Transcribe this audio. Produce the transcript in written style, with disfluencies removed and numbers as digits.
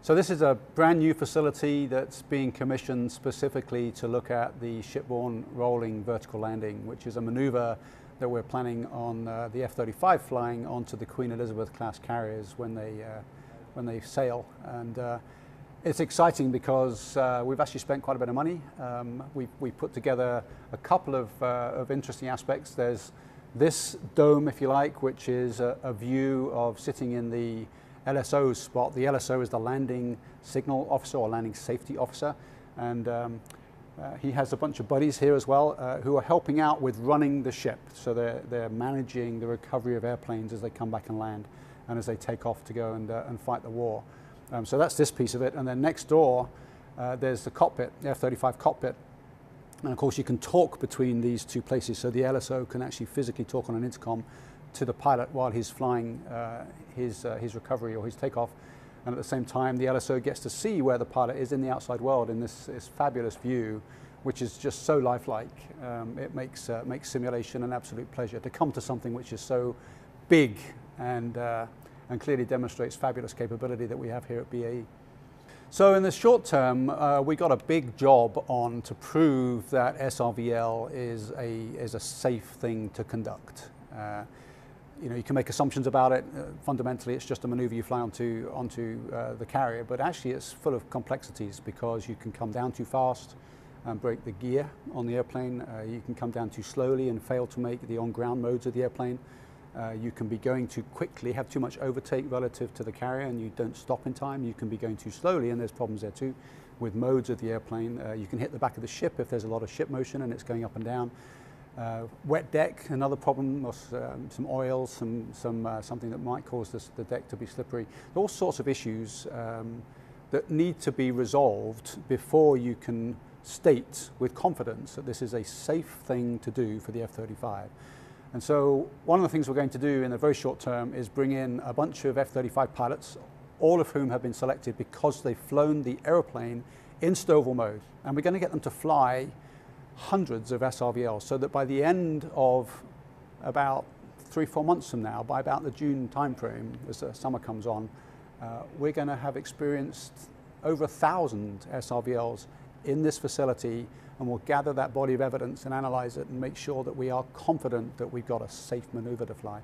So this is a brand new facility that's being commissioned specifically to look at the shipborne rolling vertical landing, which is a maneuver that we're planning on the F-35 flying onto the Queen Elizabeth class carriers when they sail. And it's exciting because we've actually spent quite a bit of money. We've put together a couple of interesting aspects. There's this dome, if you like, which is a view of sitting in the LSO spot. The LSO is the landing signal officer or landing safety officer, and he has a bunch of buddies here as well who are helping out with running the ship. So they're managing the recovery of airplanes as they come back and land and as they take off to go and fight the war. So that's this piece of it, and then next door there's the cockpit, the F-35 cockpit. And of course you can talk between these two places, so the LSO can actually physically talk on an intercom to the pilot while he's flying his recovery or his takeoff, and at the same time the LSO gets to see where the pilot is in the outside world in this fabulous view, which is just so lifelike. It makes simulation an absolute pleasure to come to something which is so big and clearly demonstrates fabulous capability that we have here at BAE. So in the short term, we got a big job on to prove that SRVL is a safe thing to conduct. You know, you can make assumptions about it. Fundamentally, it's just a maneuver you fly onto the carrier, but actually it's full of complexities because you can come down too fast and break the gear on the airplane. You can come down too slowly and fail to make the on-ground modes of the airplane. You can be going too quickly, have too much overtake relative to the carrier, and you don't stop in time. You can be going too slowly, and there's problems there too with modes of the airplane. You can hit the back of the ship if there's a lot of ship motion and it's going up and down. Wet deck, another problem, or some oil, something that might cause the deck to be slippery. All sorts of issues that need to be resolved before you can state with confidence that this is a safe thing to do for the F-35. And so one of the things we're going to do in the very short term is bring in a bunch of F-35 pilots, all of whom have been selected because they've flown the airplane in STOVL mode. And we're going to get them to fly hundreds of SRVLs so that by the end of about 3-4 months from now, by about the June timeframe, as the summer comes on, we're going to have experienced over 1,000 SRVLs in this facility, and we'll gather that body of evidence and analyze it and make sure that we are confident that we've got a safe maneuver to fly.